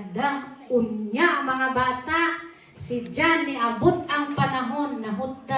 Maganda. Unya mga bata, si Jan ni abot ang panahon na hutda.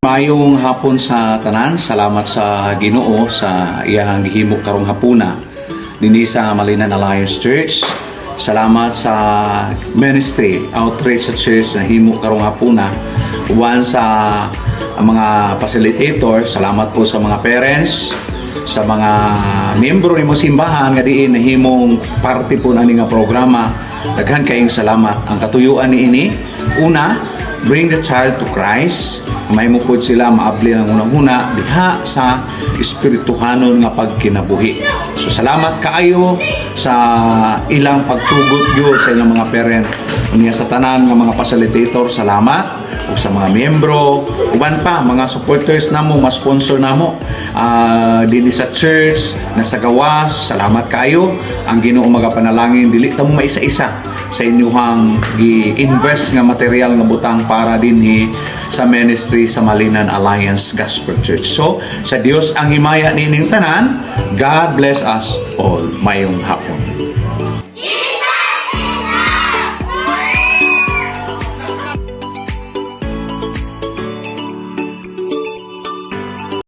Mayong hapon sa tanan, salamat sa Ginoo sa iyang gihimo karong hapuna dinhi sa Malinan Alliance Church. Salamat sa ministry outreach sa church na himo karong hapuna. Uwan sa mga facilitator, salamat po sa mga parents, sa mga miyembro nimo simbahan nga diin na himong parte po na nga programa. Daghan kayong salamat. Ang katuyuan niini, una, bring the child to Christ. May mupod sila maabli ng unang-una diha sa espirituhanon nga pagkinabuhi. So salamat kaayo sa ilang pagtugot gyud sa ilang mga parent. Unya sa tanan nga mga facilitator, salamat. O sa mga miyembro, uban pa mga supporters namo, mga sponsor namo dinhi sa church, nasa gawas, salamat kaayo. Ang Ginoo magapanalangin dili ta mo maisa-isa sa inyong gi-invest nga material nga butang para dinhi sa ministry sa Malinan Alliance Gospel Church. So, sa Dios ang himaya niining tanan. God bless us all. Mayong hapon.